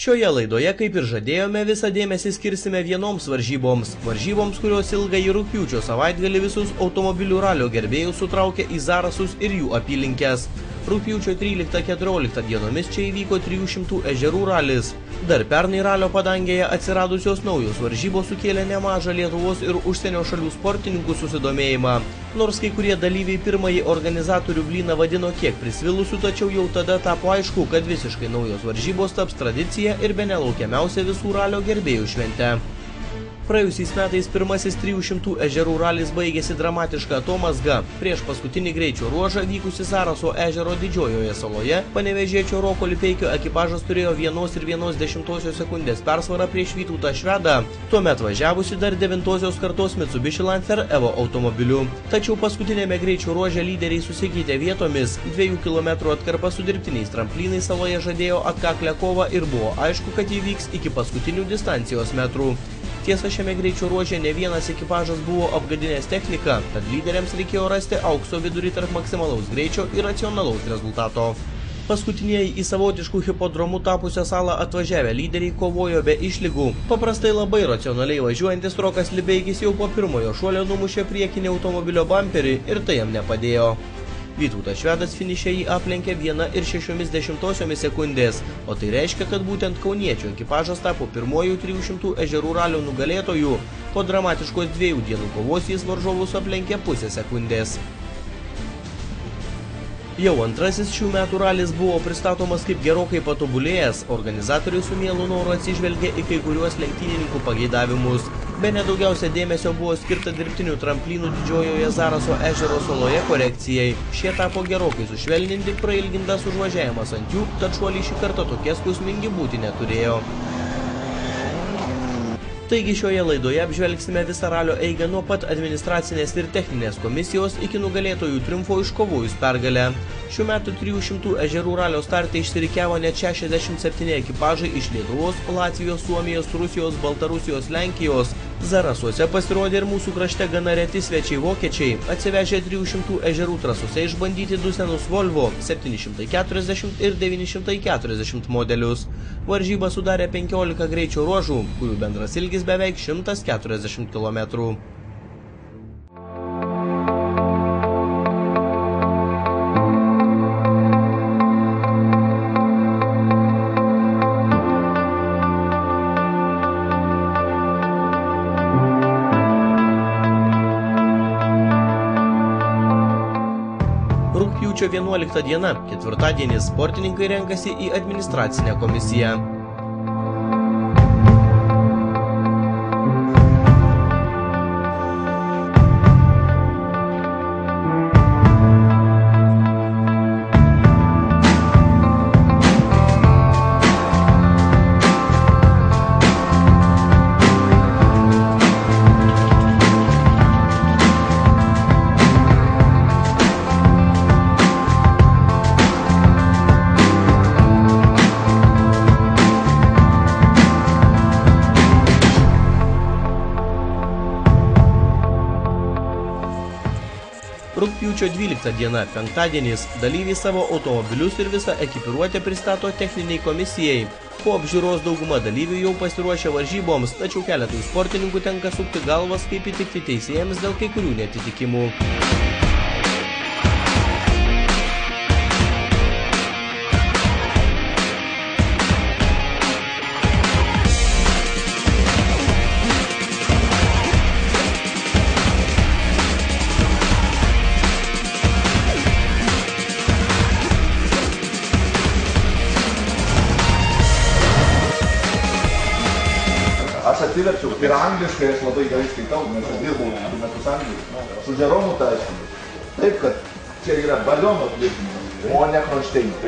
Šioje laidoje, kaip ir žadėjome, visą dėmesį skirsime vienoms varžyboms. Varžyboms, kurios ilgąjį rugpjūčio savaitgalį visus automobilių ralio gerbėjus sutraukė į Zarasus ir jų apylinkes. Rugpjūčio 13-14 dienomis čia įvyko 300 ežerų ralis. Dar pernai ralio padangėje atsiradusios naujos varžybos sukėlė nemažą Lietuvos ir užsienio šalių sportininkų susidomėjimą. Nors kai kurie dalyviai pirmąjį organizatorių blyną vadino kiek prisvilusių, tačiau jau tada tapo aišku, kad visiškai naujos varžybos taps tradicija ir bene laukiamiausia visų ralio gerbėjų švente. Praėjusiais metais pirmasis 300 ežerų ralis baigėsi dramatiška atomazga. Prieš paskutinį greičio ruožą vykusi Zaraso ežero didžiojoje saloje, panevėžiečio Roko Lipeikio ekipažas turėjo 1,1 sekundės persvarą prieš Vytautą Švedą, tuomet važiavusi dar 9-osios kartos Mitsubishi Lancer Evo automobiliu. Tačiau paskutinėme greičio ruože lyderiai susikeitė vietomis. 2 km atkarpa su dirbtiniais tramplynais saloje žadėjo atkaklę kovą ir buvo aišku, kad jį vyks iki paskutinių distancijos metrų. Tiesa, šiame greičio ruože ne vienas ekipažas buvo apgadinęs techniką, tad lyderiams reikėjo rasti aukso vidurį tarp maksimalaus greičio ir racionalaus rezultato. Paskutinieji į savotiškų hipodromų tapusią salą atvažiavę lyderiai kovojo be išlygų. Paprastai labai racionaliai važiuojantis Rokas Lipeikis jau po pirmojo šuolio numušė priekinį automobilio bamperį ir tai jam nepadėjo. Vytautas Švedas finiše jį aplenkė 1,6 sekundės, o tai reiškia, kad būtent kauniečių ekipažas tapo pirmojų 300 ežerų ralio nugalėtojų. Po dramatiškos 2 dienų kovos jis varžovus aplenkė pusę sekundės. Jau antrasis šių metų ralis buvo pristatomas kaip gerokai patobulėjęs, organizatoriai su mielu noru atsižvelgė į kai kuriuos lenktynininkų pageidavimus. Bene daugiausia dėmesio buvo skirta dirbtinių tramplynų didžiojoje Zaraso ežero saloje korekcijai. Šie tapo gerokai sušvelninti, prailgintas užvažiavimas ant jų, tad šuoliai šį kartą tokie skausmingi būti neturėjo. Taigi šioje laidoje apžvelgsime visą ralio eigą nuo pat administracinės ir techninės komisijos iki nugalėtojų triumfo iškovojus pergalę. Šių metų 300 ežerų ralio starte išsirikiavo net 67 ekipažai iš Lietuvos, Latvijos, Suomijos, Rusijos, Baltarusijos, Lenkijos. Zarasuose pasirodė ir mūsų krašte gana reti svečiai vokiečiai, atsivežė 300 ežerų trasose išbandyti du senus Volvo 740 ir 940 modelius. Varžybą sudarė 15 greičio ruožų, kurių bendras ilgis beveik 140 km. Rugpjūčio 11 diena, ketvirtadienis, sportininkai renkasi į administracinę komisiją. Rugpjūčio 12 diena, penktadienis, dalyviai savo automobilius ir visą ekipiruotę pristato techniniai komisijai. Po apžiūros dauguma dalyvių jau pasiruošę varžyboms, tačiau keletui sportininkų tenka sukti galvas, kaip įtikti teisėjams dėl kai kurių neatitikimų. Aš atsiverčiau ir angliškai aš labai gerai skaitau, nes aš dirbau metus angliškai, su Žeromu Taiškinu. Taip, kad čia yra baliono tvirtinimas, o ne kronšteinas.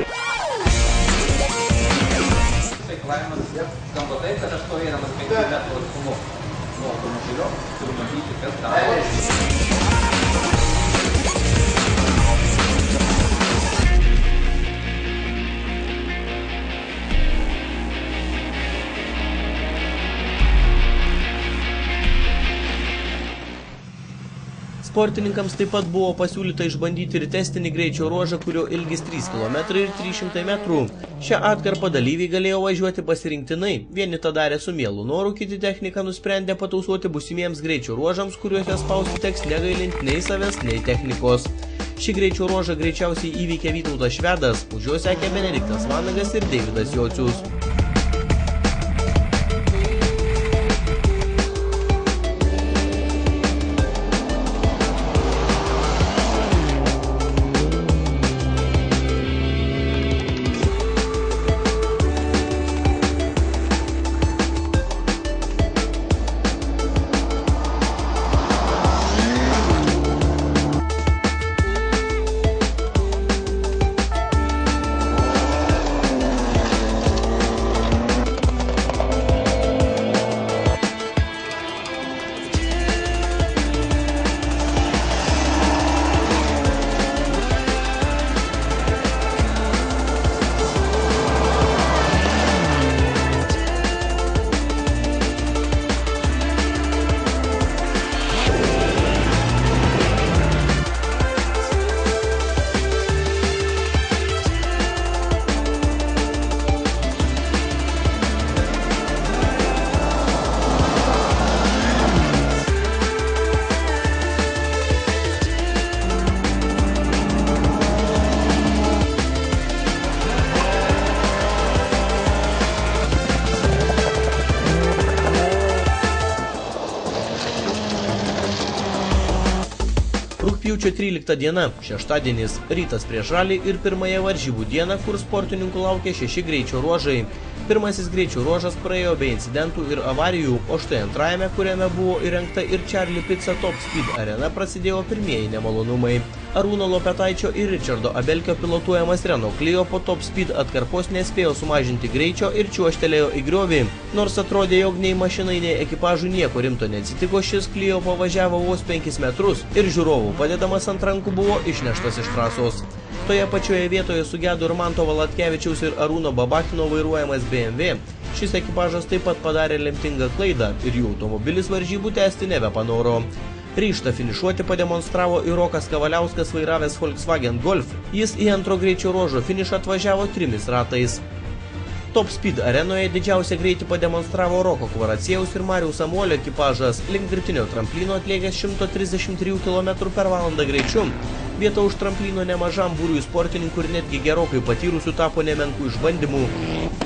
Reikalavimas skamba taip, kad aš stovėdamas 5 metrų atstumu nuo automobilio turiu matyti, kas daro. Sportininkams taip pat buvo pasiūlyta išbandyti ir testinį greičio ruožą, kurio ilgis 3 km ir 300 metrų. Šią atkarpą dalyviai galėjo važiuoti pasirinktinai. Vieni tą darė su mielu noru, kiti techniką nusprendė patausoti būsimiems greičio ruožams, kuriuose spausti teks negailint nei savęs, nei technikos. Šį greičio ruožą greičiausiai įveikė Vytautas Švedas, už jo sekė Benediktas Vanagas ir Deividas Jocius. Rugpjūčio 13 diena, šeštadienis, rytas prieš ralį ir pirmąją varžybų dieną, kur sportininkų laukia 6 greičio ruožai. Pirmasis greičio ruožas praėjo be incidentų ir avarijų, o štai antrajame, kuriame buvo įrengta ir Charlie Pizza Top Speed arena, prasidėjo pirmieji nemalonumai. Arūno Lopetaičio ir Richardo Abelkio pilotuojamas Renault Clio po Top Speed atkarpos nespėjo sumažinti greičio ir čiuožtelėjo į griovį. Nors atrodė, jog nei mašinai, nei ekipažui nieko rimto neatsitiko, šis Clio pavažiavo vos 5 metrus ir žiūrovų padedamas ant rankų buvo išneštas iš trasos. Toje pačioje vietoje sugedo ir Manto Valatkevičiaus ir Arūno Babakino vairuojamas BMW. Šis ekipažas taip pat padarė lemtingą klaidą ir jų automobilis varžybų tęsti nebepanoro. Ryžtą finišuoti pademonstravo ir Rokas Kavaliauskas vairavęs Volkswagen Golf. Jis į antro greičio ruožo finišą atvažiavo 3 ratais. Top Speed arenoje didžiausią greitį pademonstravo Roko Kvaraciejaus ir Mariaus Samuolio ekipažas link dirbtinio tramplino atliekęs 133 km/h greičiu. Vieta už tramplino nemažam būriui sportininkų ir netgi gerokai patyrusių tapo nemenkų išbandymų.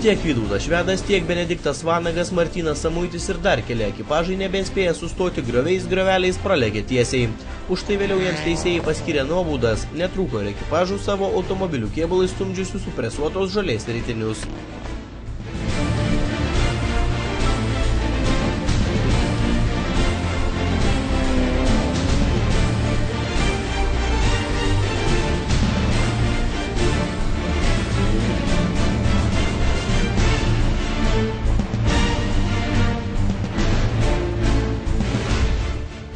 Tiek Vytautas Švedas, tiek Benediktas Vanagas, Martynas Samuitis ir dar keli ekipažai nebespėję sustoti grioveliais pralėkė tiesiai. Už tai vėliau jiems teisėjai paskyrė nuobaudas, netrūko ir ekipažų savo automobilių kėbulais stumdžiusių supresuotos žolės ritinius.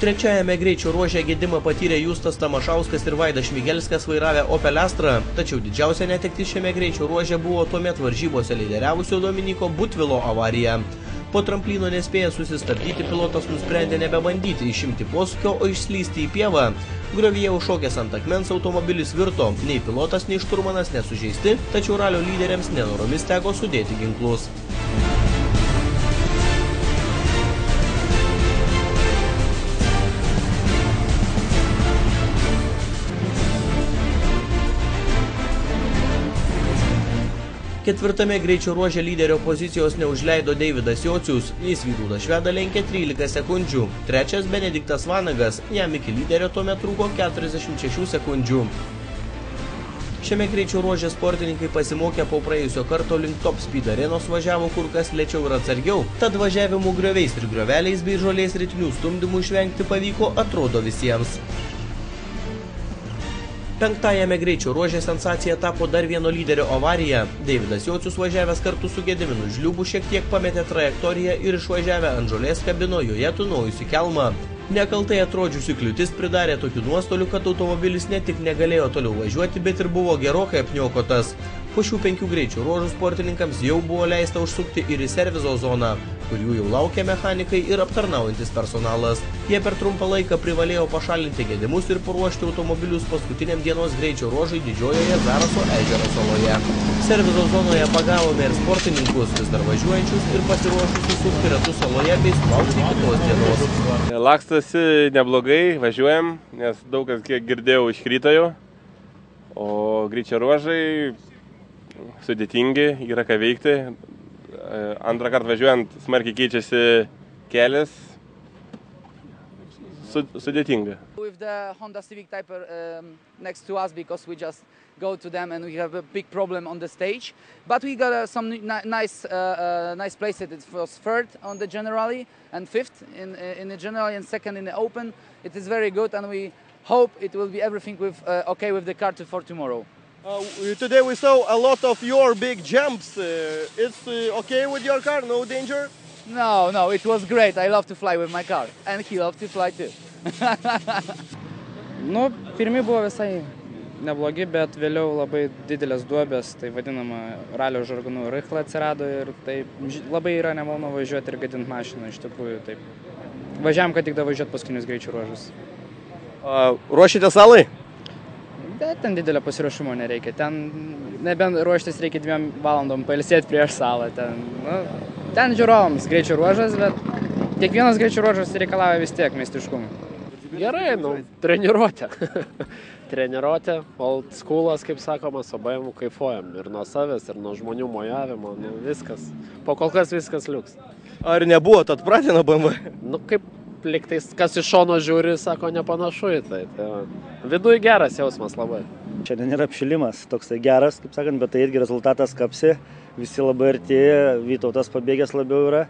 Trečiajame greičio ruože gedimą patyrė Justas Tamašauskas ir Vaidas Šmigelskas vairavę Opel Astra, tačiau didžiausia netektis šiame greičio ruože buvo tuomet varžybose lyderiavusio Dominiko Butvilo avarija. Po tramplino nespėjęs susistabdyti, pilotas nusprendė nebebandyti išimti posūkio, o išslysti į pievą. Griovyje užšokęs ant akmens automobilis virto, nei pilotas, nei šturmanas nesužeisti, tačiau ralio lyderiams nenoromis teko sudėti ginklus. Ketvirtame greičio ruože lyderio pozicijos neužleido Deividas Jocius, jis Vytautas Švedą lenkė 13 sekundžių. Trečias Benediktas Vanagas, jam iki lyderio tuomet trūko 46 sekundžių. Šiame greičio ruože sportininkai pasimokė po praėjusio karto link Top Speed arenos važiavo kur kas lėčiau ir atsargiau, tad važiavimų grioviais ir grioveliais bei žolės ritinių stumdymų išvengti pavyko, atrodo visiems. Penktajame greičio ruože sensacija tapo dar vieno lyderio avarija. Deividas Jocius važiavęs kartu su Gediminu Žliubu šiek tiek pametė trajektoriją ir išvažiavę ant žolės kabino joje tūnojusi kelmą. Nekaltai atrodžiusi kliūtis pridarė tokių nuostolių, kad automobilis ne tik negalėjo toliau važiuoti, bet ir buvo gerokai apniokotas. Po šių 5 greičio ruožų sportininkams jau buvo leista užsukti ir į servizo zoną, kur jų jau laukia mechanikai ir aptarnaujantis personalas. Jie per trumpą laiką privalėjo pašalinti gedimus ir paruošti automobilius paskutiniam dienos greičio ruožai didžiojoje Zaraso ežero saloje. Servizo zonoje pagavome ir sportininkus, vis dar važiuojančius ir pasiruošusius sukti ratus saloje bei sulaukti kitos dienos. Lakstasi neblogai, važiuojam, nes daug kas, kiek girdėjau, iškrito jau, o greičio ruožai sudėtingi, yra ką veikti. Antrą kartą važiuojant smarkiai keičiasi kelias, sudėtinga. With the Honda Civic Type next to us, because we just go to them and we have a big problem on the stage. But we got some nice places. It was third on the Generali and fifth in the Generali and second in the Open. It is very good, and we hope it will be everything okay with the car for tomorrow. Today we saw a lot of your big jumps. It's okay with your car? No danger? No, it was great. I love to fly with my car, and he loves to fly too. Nu, pirmi buvo visai neblogi, bet vėliau labai didelės duobės, tai vadinama ralio žargonu rychla atsirado ir tai labai yra nemalonu važiuoti ir gadinti mašiną, iš tikrųjų taip. Važiavam, kad tik da važiuoti paskutinius greičių ruožus. Ruošite salai? Bet ten didelio pasiruošimo nereikia. Ten nebent ruoštis reikia 2 valandom pailsėti prieš salą. Ten žiūrovams greičio ruožas, bet kiekvienas greičio ruožas reikalauja vis tiek meistriškumo. Gerai, treniruotė. Treniruotė, old schoolas, kaip sakoma, su BMW kaifuojam. Ir nuo savęs, ir nuo žmonių mojavimo, viskas. Po kol kas viskas liuks. Ar nebuvo atpratę nuo BMW? Kaip liktais, kas iš šono žiūri, sako, nepanašu į tai. Viduj geras jausmas labai. Šiandien yra apšilimas, toksai geras, kaip sakant, bet tai irgi rezultatas kapsi. Visi labai arti, Vytautas pabėgęs labiau yra,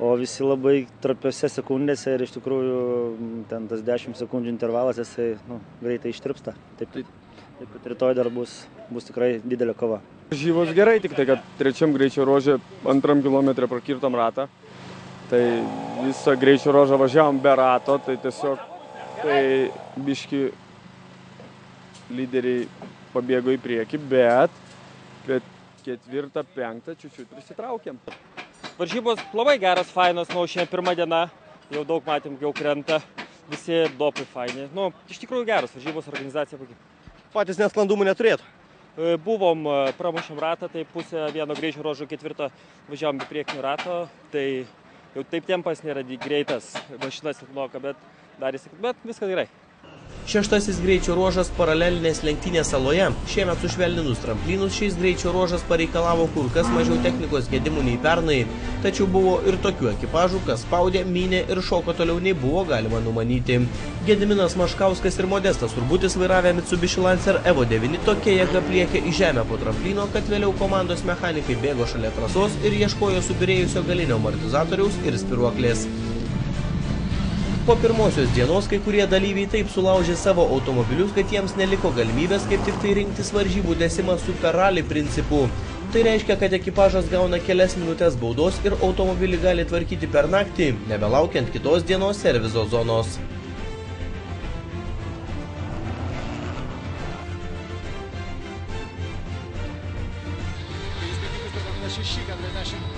o visi labai trapiose sekundėse ir iš tikrųjų ten tas 10 sekundžių intervalas, jisai greitai ištirpsta. Taip pat rytoj dar bus tikrai didelė kova. Varžybos gerai, tik tai, kad trečiam greičio ruože 2 kilometrą prakirtom ratą. Tai visą greičio ruožą važiavom be rato, tai tiesiog biški lyderiai pabėgo į priekį, bet prie 4-5 čiūčiut prisitraukėm. Varžybos labai geras, fainas, šiandien pirma diena, jau daug matėm, jau krenta, visi dopai faini. Iš tikrųjų geras, varžybos organizacija puikiai. Patys nesklandumų neturėtų? Buvom, pramušėm ratą, tai pusę vieno greičio ruožo 4 važiavom į priekinį ratą, tai jau taip tempas nėra greitas, mašina silpnoka, bet viskas gerai. 6. greičio ruožas paralelinės lenktynės saloje. Šiemet sušvelninus tramplynus šis greičio ruožas pareikalavo kur kas mažiau technikos gedimų nei pernai. Tačiau buvo ir tokių ekipažų, kas spaudė, mynė ir šoko toliau nei buvo galima numanyti. Gediminas Maškauskas ir Modestas Urbutis vairavę Mitsubishi Lancer Evo 9 tokia jėga pliekė į žemę po tramplyno, kad vėliau komandos mechanikai bėgo šalia trasos ir ieškojo subirėjusio galinio amortizatoriaus ir spiruoklės. Po pirmosios dienos kai kurie dalyviai taip sulaužė savo automobilius, kad jiems neliko galimybės kaip tik tai rinktis varžybų tęsimą super rally principu. Tai reiškia, kad ekipažas gauna kelias minutės baudos ir automobilį gali tvarkyti per naktį, nebelaukiant kitos dienos servizo zonos. Įspėjimas 6:40.